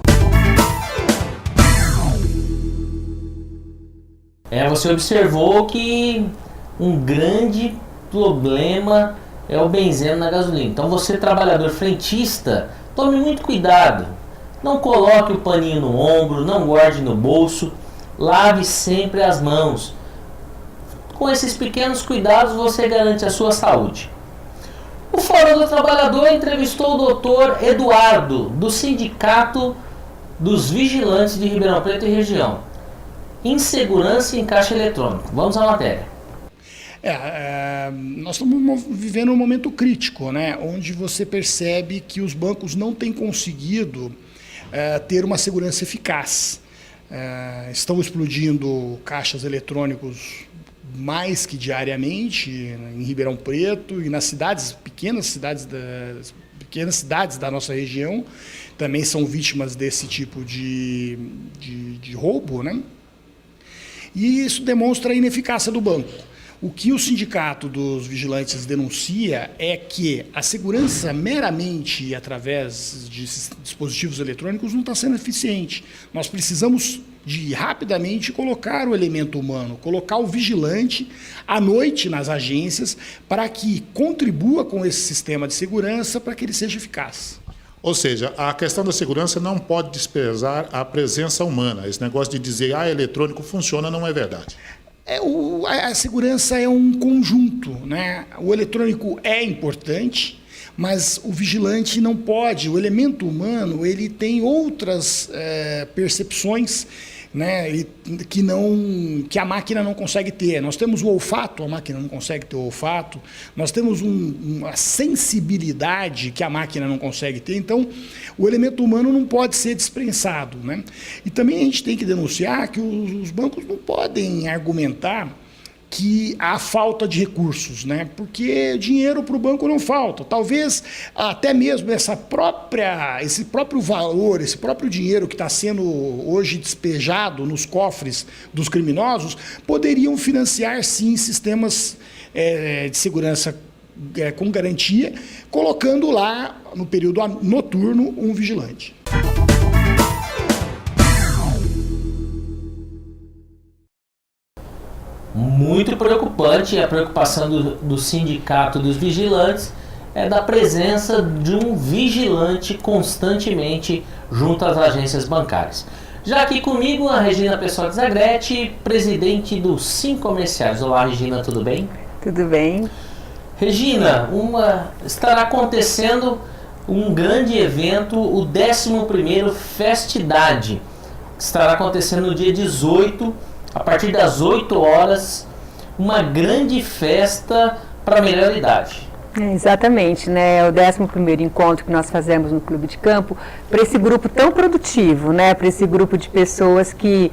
Você observou que um grande problema é o benzeno na gasolina. Então você, trabalhador frentista, tome muito cuidado. Não coloque o paninho no ombro, não guarde no bolso, lave sempre as mãos. Com esses pequenos cuidados você garante a sua saúde. O Fórum do Trabalhador entrevistou o Dr. Eduardo, do Sindicato dos Vigilantes de Ribeirão Preto e região. Insegurança em caixa eletrônico. Vamos à matéria. Nós estamos vivendo um momento crítico, né, onde você percebe que os bancos não têm conseguido ter uma segurança eficaz. Estão explodindo caixas eletrônicos mais que diariamente em Ribeirão Preto e nas cidades, pequenas cidades da nossa região também são vítimas desse tipo de roubo, né? E isso demonstra a ineficácia do banco. O que o Sindicato dos Vigilantes denuncia é que a segurança meramente através de dispositivos eletrônicos não está sendo eficiente. Nós precisamos de rapidamente colocar o elemento humano, colocar o vigilante à noite nas agências para que contribua com esse sistema de segurança para que ele seja eficaz. Ou seja, a questão da segurança não pode desprezar a presença humana. Esse negócio de dizer, eletrônico funciona, não é verdade. A segurança é um conjunto, né? O eletrônico é importante, mas o vigilante não pode. O elemento humano ele tem outras percepções, né, que a máquina não consegue ter. Nós temos o olfato, a máquina não consegue ter o olfato. Nós temos uma sensibilidade que a máquina não consegue ter. Então, o elemento humano não pode ser dispensado, né? E também a gente tem que denunciar que os bancos não podem argumentar que há falta de recursos, né? Porque dinheiro para o banco não falta. Talvez até mesmo esse próprio valor, esse próprio dinheiro que está sendo hoje despejado nos cofres dos criminosos, poderiam financiar, sim, sistemas de segurança com garantia, colocando lá, no período noturno, um vigilante. Muito preocupante a preocupação do Sindicato dos Vigilantes é da presença de um vigilante constantemente junto às agências bancárias. Já aqui comigo a Regina Pessoa Zagrete, presidente do Sim Comerciais. Olá, Regina, tudo bem? Tudo bem. Regina, estará acontecendo um grande evento, o 11º Festidade, que estará acontecendo no dia 18, a partir das 8 horas, uma grande festa para a melhor idade. Exatamente, né? É o 11º encontro que nós fazemos no Clube de Campo para esse grupo tão produtivo, né? Para esse grupo de pessoas que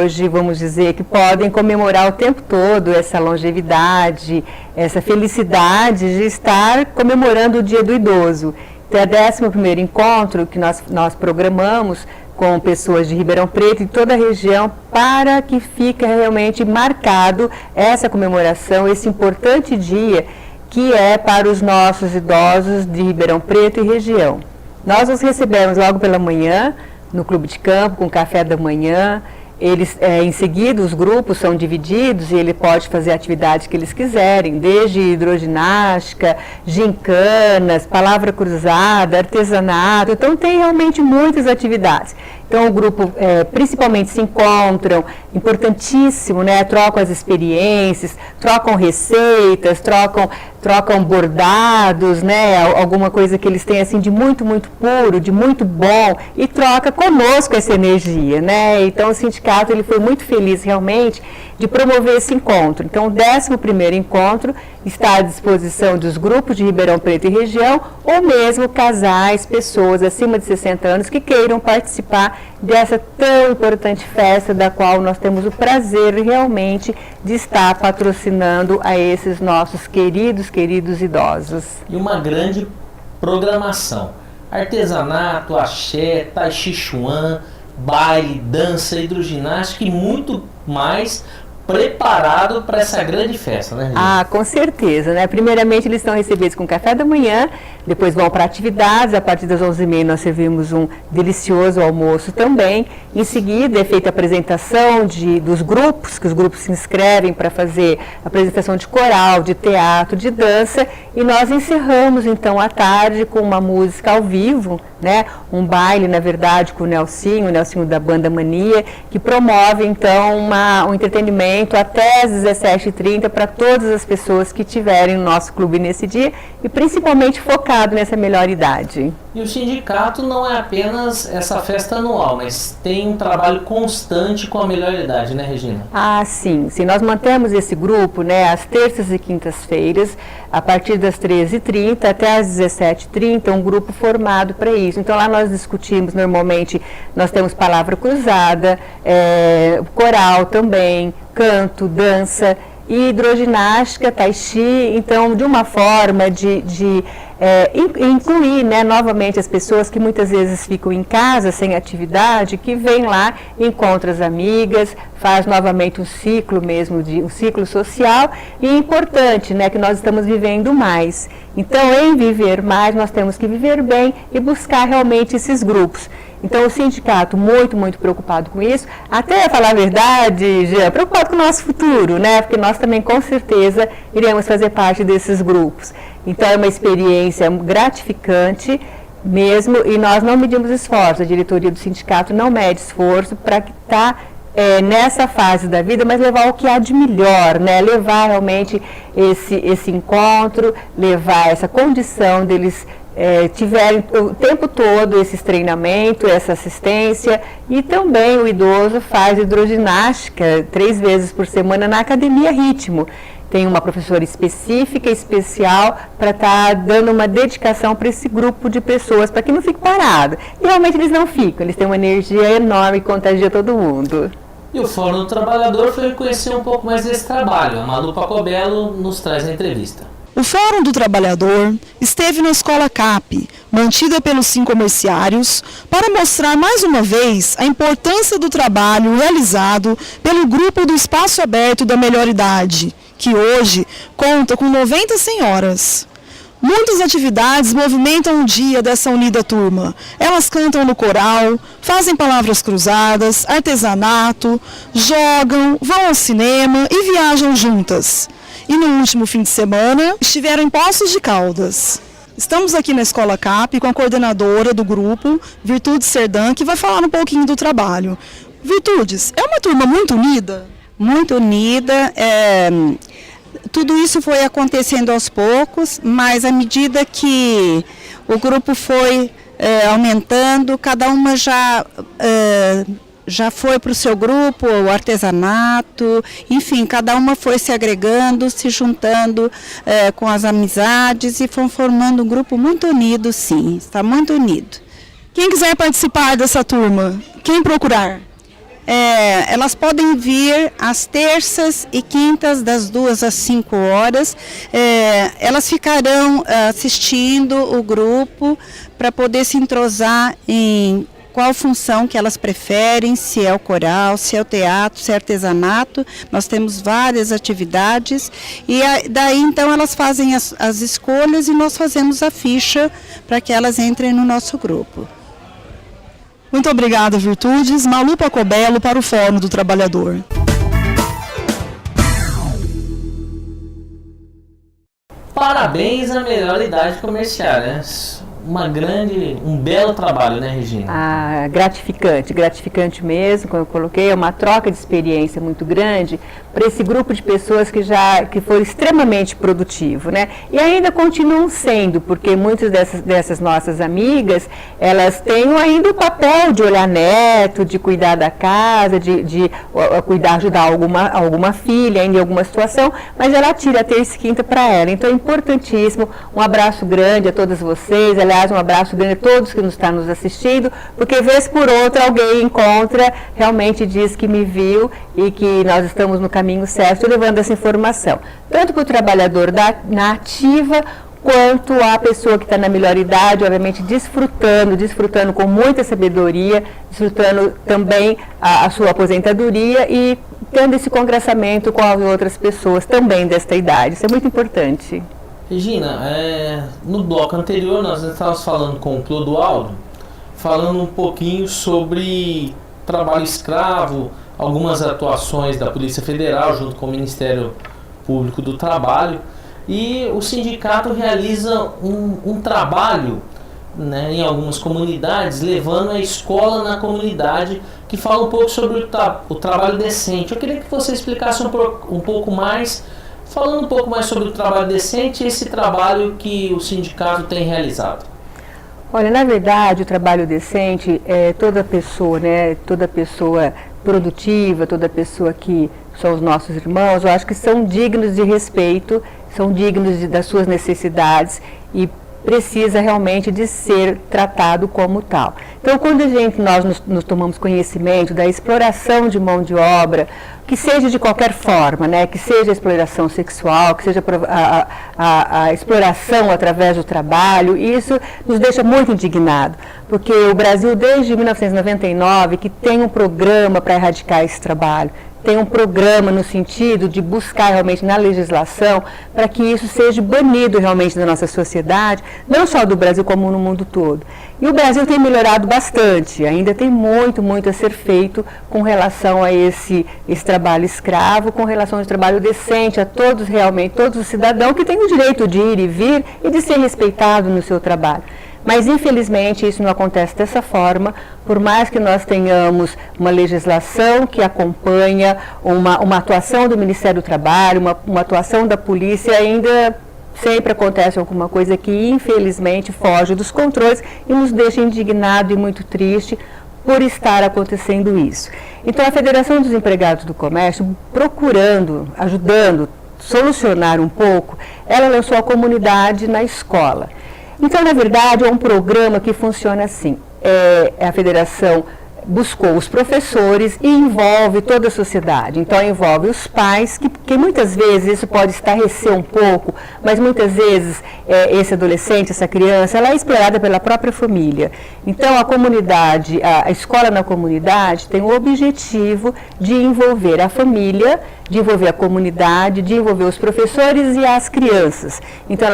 hoje, vamos dizer, que podem comemorar o tempo todo essa longevidade, essa felicidade de estar comemorando o Dia do Idoso. Então, é o 11º encontro que nós programamos com pessoas de Ribeirão Preto e toda a região para que fique realmente marcado essa comemoração, esse importante dia que é para os nossos idosos de Ribeirão Preto e região. Nós os recebemos logo pela manhã no Clube de Campo, com café da manhã. Eles, em seguida, os grupos são divididos e ele pode fazer atividades que eles quiserem, desde hidroginástica, gincanas, palavra cruzada, artesanato. Então, tem realmente muitas atividades. Então, o grupo principalmente se encontram, importantíssimo, né? Trocam as experiências, trocam receitas, trocam bordados, né? Alguma coisa que eles têm assim de muito, muito puro, de muito bom, e troca conosco essa energia, né? Então, o sindicato ele foi muito feliz realmente de promover esse encontro. Então, o 11º encontro está à disposição dos grupos de Ribeirão Preto e região, ou mesmo casais, pessoas acima de 60 anos que queiram participar dessa tão importante festa da qual nós temos o prazer realmente de estar patrocinando a esses nossos queridos idosos. E uma grande programação: artesanato, axé, tai chi chuan, baile, dança, hidroginástica e muito mais preparado para essa grande festa, né, Regina? Ah, com certeza, né? Primeiramente eles estão recebidos com café da manhã, depois vão para atividades, a partir das 11h30 nós servimos um delicioso almoço também. Em seguida é feita a apresentação dos grupos, que os grupos se inscrevem para fazer apresentação de coral, de teatro, de dança, e nós encerramos então a tarde com uma música ao vivo, né? Um baile, na verdade, com o Nelsinho da Banda Mania, que promove então um entretenimento até às 17h30 para todas as pessoas que tiverem no nosso clube nesse dia e principalmente focado nessa melhor idade. E o sindicato não é apenas essa festa anual, mas tem um trabalho constante com a melhor idade, né, Regina? Ah, sim. Nós mantemos esse grupo, né, às terças e quintas-feiras, a partir das 13h30 até às 17h30, um grupo formado para isso. Então lá nós discutimos, normalmente, nós temos palavra cruzada, coral também, canto, dança, hidroginástica, tai chi, então de uma forma de incluir, né, novamente as pessoas que muitas vezes ficam em casa sem atividade, que vêm lá, encontram as amigas, faz novamente um ciclo mesmo, um ciclo social, e é importante, né, que nós estamos vivendo mais. Então, em viver mais, nós temos que viver bem e buscar realmente esses grupos. Então, o sindicato muito preocupado com isso, até falar a verdade, Jean, preocupado com o nosso futuro, né? Porque nós também, com certeza, iremos fazer parte desses grupos. Então, é uma experiência gratificante mesmo, e nós não medimos esforço, a diretoria do sindicato não mede esforço para estar nessa fase da vida, mas levar o que há de melhor, né? Levar realmente esse encontro, levar essa condição deles tiverem o tempo todo esse treinamento, essa assistência, e também o idoso faz hidroginástica 3 vezes por semana na Academia Ritmo. Tem uma professora específica, especial, para estar dando uma dedicação para esse grupo de pessoas, para que não fique parado. E realmente eles não ficam, eles têm uma energia enorme que contagia todo mundo. E o Fórum do Trabalhador foi conhecer um pouco mais desse trabalho. A Malu Pacobello nos traz a entrevista. O Fórum do Trabalhador esteve na Escola CAP, mantida pelos 5 comerciários, para mostrar mais uma vez a importância do trabalho realizado pelo Grupo do Espaço Aberto da Melhor Idade, que hoje conta com 90 senhoras. Muitas atividades movimentam o dia dessa unida turma. Elas cantam no coral, fazem palavras cruzadas, artesanato, jogam, vão ao cinema e viajam juntas. E no último fim de semana estiveram em Poços de Caldas. Estamos aqui na Escola CAP com a coordenadora do grupo, Virtudes Serdan, que vai falar um pouquinho do trabalho. Virtudes, é uma turma muito unida? Muito unida. Tudo isso foi acontecendo aos poucos, mas à medida que o grupo foi aumentando, cada uma já foi para o seu grupo, o artesanato, enfim, cada uma foi se agregando, se juntando com as amizades e foi formando um grupo muito unido, sim, está muito unido. Quem quiser participar dessa turma, quem procurar? Elas podem vir às terças e quintas, das 2 às 5 horas. Elas ficarão assistindo o grupo para poder se entrosar em qual função que elas preferem, se é o coral, se é o teatro, se é artesanato. Nós temos várias atividades e daí então elas fazem as escolhas e nós fazemos a ficha para que elas entrem no nosso grupo. Muito obrigada, Virtudes. Malu Pacobello para o Fórum do Trabalhador. Parabéns à melhor idade comercial, né? Um belo trabalho, né, Regina? Ah, gratificante mesmo, como eu coloquei, é uma troca de experiência muito grande para esse grupo de pessoas que foram extremamente produtivo, né? E ainda continuam sendo, porque muitas dessas nossas amigas, elas têm ainda o papel de olhar neto, de cuidar da casa, de cuidar, ajudar alguma filha ainda em alguma situação, mas ela tira a terça e quinta para ela. Então é importantíssimo, um abraço grande a todas vocês, ela aliás, um abraço grande a todos que nos estão nos assistindo, porque vez por outra alguém encontra, realmente diz que me viu e que nós estamos no caminho certo, levando essa informação, tanto para o trabalhador na ativa, quanto a pessoa que está na melhor idade, obviamente desfrutando com muita sabedoria, desfrutando também a sua aposentadoria e tendo esse congressamento com as outras pessoas também desta idade. Isso é muito importante. Regina, no bloco anterior nós estávamos falando com o Clodoaldo, falando um pouquinho sobre trabalho escravo, algumas atuações da Polícia Federal junto com o Ministério Público do Trabalho, e o sindicato realiza um trabalho, né, em algumas comunidades, levando a escola na comunidade, que fala um pouco sobre o trabalho decente. Eu queria que você explicasse um pouco mais, falando um pouco mais sobre o trabalho decente e esse trabalho que o sindicato tem realizado. Olha, na verdade, o trabalho decente é toda pessoa, né, toda pessoa produtiva, toda pessoa que são os nossos irmãos, eu acho que são dignos de respeito, são dignos das suas necessidades e precisa realmente de ser tratado como tal. Então, quando nós nos tomamos conhecimento da exploração de mão de obra, que seja de qualquer forma, né, que seja a exploração sexual, que seja a exploração através do trabalho, isso nos deixa muito indignados, porque o Brasil, desde 1999, que tem um programa para erradicar esse trabalho, tem um programa no sentido de buscar realmente na legislação para que isso seja banido realmente da nossa sociedade, não só do Brasil como no mundo todo. E o Brasil tem melhorado bastante, ainda tem muito a ser feito com relação a esse trabalho escravo, com relação ao trabalho decente a todos realmente, todos os cidadãos que têm o direito de ir e vir e de ser respeitado no seu trabalho. Mas, infelizmente, isso não acontece dessa forma, por mais que nós tenhamos uma legislação que acompanha uma atuação do Ministério do Trabalho, uma atuação da polícia, ainda sempre acontece alguma coisa que, infelizmente, foge dos controles e nos deixa indignado e muito triste por estar acontecendo isso. Então, a Federação dos Empregados do Comércio, ajudando, solucionar um pouco, ela lançou a comunidade na escola. Então, na verdade, é um programa que funciona assim. A federação buscou os professores e envolve toda a sociedade. Então, envolve os pais, que muitas vezes isso pode estarrecer um pouco, mas muitas vezes esse adolescente, essa criança, ela é explorada pela própria família. Então, a comunidade, a escola na comunidade tem o objetivo de envolver a família, de envolver a comunidade, de envolver os professores e as crianças. Então,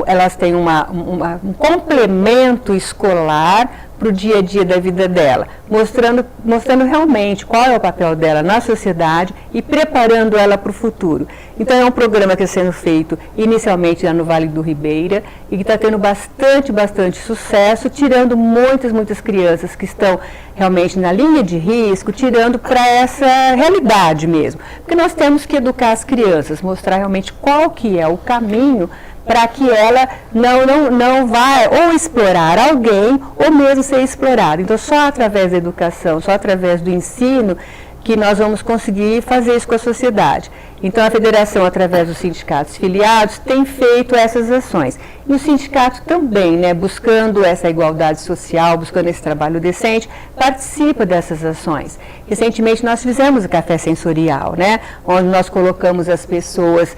elas têm um complemento escolar para o dia a dia da vida dela, mostrando realmente qual é o papel dela na sociedade e preparando ela para o futuro. Então, é um programa que está sendo feito inicialmente lá no Vale do Ribeira e que está tendo bastante sucesso, tirando muitas crianças que estão realmente na linha de risco, tirando para essa realidade mesmo. Porque nós temos que educar as crianças, mostrar realmente qual que é o caminho para que ela não vá ou explorar alguém ou mesmo ser explorada. Então, só através da educação, só através do ensino que nós vamos conseguir fazer isso com a sociedade. Então, a federação, através dos sindicatos filiados, tem feito essas ações. E o sindicato também, né, buscando essa igualdade social, buscando esse trabalho decente, participa dessas ações. Recentemente, nós fizemos o café sensorial, né, onde nós colocamos as pessoas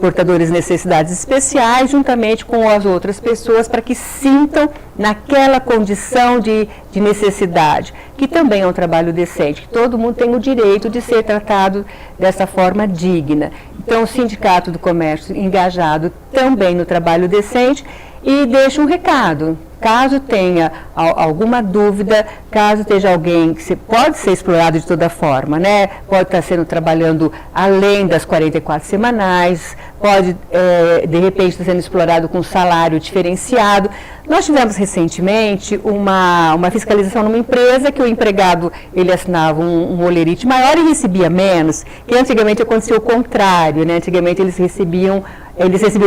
portadoras de necessidades especiais, juntamente com as outras pessoas, para que sintam naquela condição de necessidade, que também é um trabalho decente, que todo mundo tem o direito de ser tratado dessa forma digna. Então, o Sindicato do Comércio engajado também no trabalho decente e deixa um recado. Caso tenha alguma dúvida, caso esteja alguém que pode ser explorado de toda forma, né? Pode estar trabalhando além das 44 semanais, pode, de repente, estar sendo explorado com salário diferenciado. Nós tivemos recentemente uma fiscalização numa empresa que o empregado ele assinava um holerite maior e recebia menos, que antigamente acontecia o contrário, né? Antigamente eles recebiam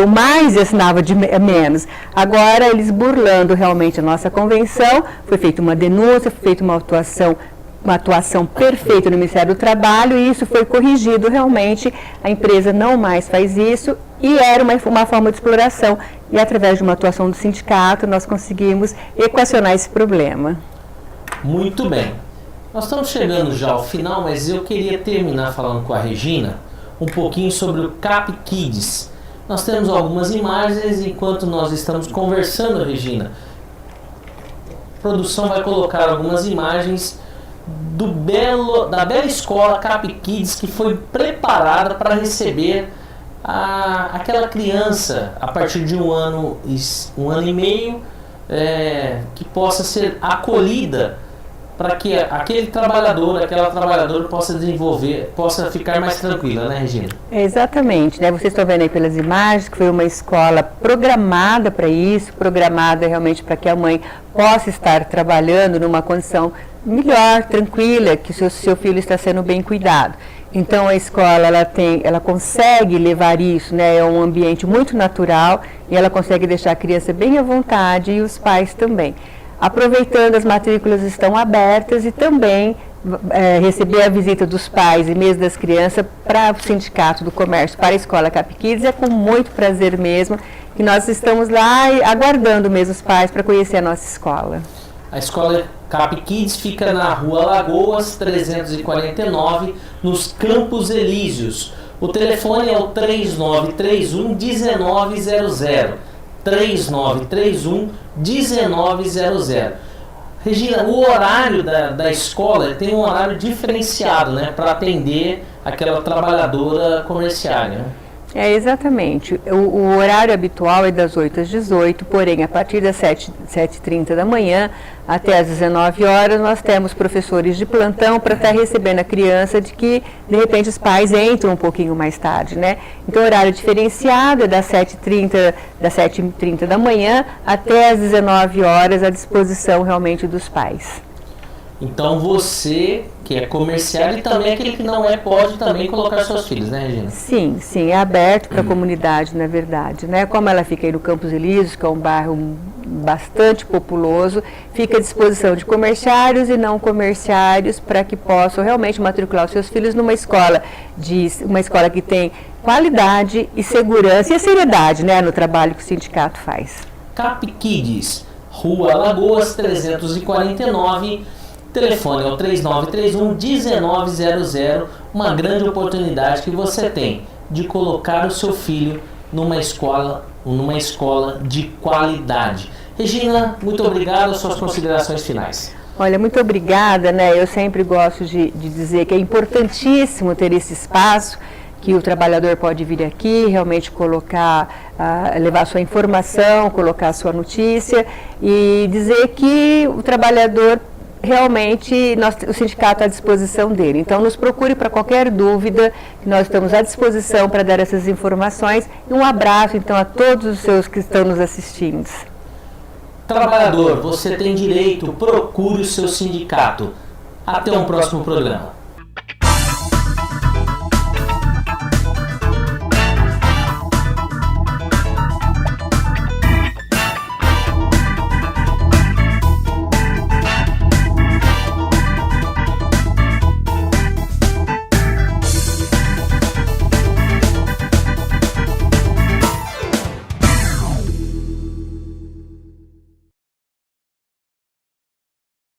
mais e assinavam de menos. Agora, eles burlando realmente a nossa convenção, foi feita uma denúncia, foi feita uma autuação uma atuação perfeita no Ministério do Trabalho, e isso foi corrigido realmente, a empresa não mais faz isso, e era uma forma de exploração, e através de uma atuação do sindicato nós conseguimos equacionar esse problema. Muito bem. Nós estamos chegando já ao final, mas eu queria terminar falando com a Regina um pouquinho sobre o CAP Kids. Nós temos algumas imagens enquanto nós estamos conversando, Regina. A produção vai colocar algumas imagens da bela escola CAP Kids, que foi preparada para receber aquela criança a partir de um ano e meio, que possa ser acolhida, para que aquele trabalhador, aquela trabalhadora possa desenvolver, possa ficar mais tranquila, né, Regina? Exatamente, né? Vocês estão vendo aí pelas imagens que foi uma escola programada para isso, programada realmente para que a mãe possa estar trabalhando numa condição melhor, tranquila, que o seu filho está sendo bem cuidado. Então a escola ela consegue levar isso, né? É um ambiente muito natural e ela consegue deixar a criança bem à vontade e os pais também. Aproveitando, as matrículas estão abertas e também receber a visita dos pais e mesmo das crianças para o Sindicato do Comércio, para a Escola CAP Kids, é com muito prazer mesmo que nós estamos lá aguardando mesmo os pais para conhecer a nossa escola. A Escola CAP Kids fica na Rua Lagoas 349, nos Campos Elíseos. O telefone é o 3931-1900. 3931-1900. Regina, o horário da escola tem um horário diferenciado, né, para atender aquela trabalhadora comerciária, né? Exatamente. O horário habitual é das 8 às 18, porém, a partir das 7h30 da manhã até às 19 horas, nós temos professores de plantão para estar recebendo a criança, de que, de repente, os pais entram um pouquinho mais tarde, né? Então, o horário diferenciado é das 7h30 da manhã até às 19 horas, à disposição realmente dos pais. Então você, que é comerciário e também aquele que não pode também colocar seus filhos, né, Regina? Sim, é aberto para a comunidade, na verdade, né? Como ela fica aí no Campos Elíseos, que é um bairro bastante populoso, fica à disposição de comerciários e não comerciários para que possam realmente matricular os seus filhos numa escola que tem qualidade e segurança e a seriedade, né, no trabalho que o sindicato faz. CAP Kids, Rua Lagoas 349, telefone é o 3931-1900, uma grande oportunidade que você tem de colocar o seu filho numa escola de qualidade. Regina, muito obrigado, suas considerações finais. Olha, muito obrigada, né? Eu sempre gosto de dizer que é importantíssimo ter esse espaço, que o trabalhador pode vir aqui, realmente levar sua informação, colocar sua notícia e dizer que o trabalhador realmente, o sindicato está à disposição dele. Então, nos procure para qualquer dúvida, que nós estamos à disposição para dar essas informações. E um abraço, então, a todos os seus que estão nos assistindo. Trabalhador, você tem direito, procure o seu sindicato. Até um próximo programa.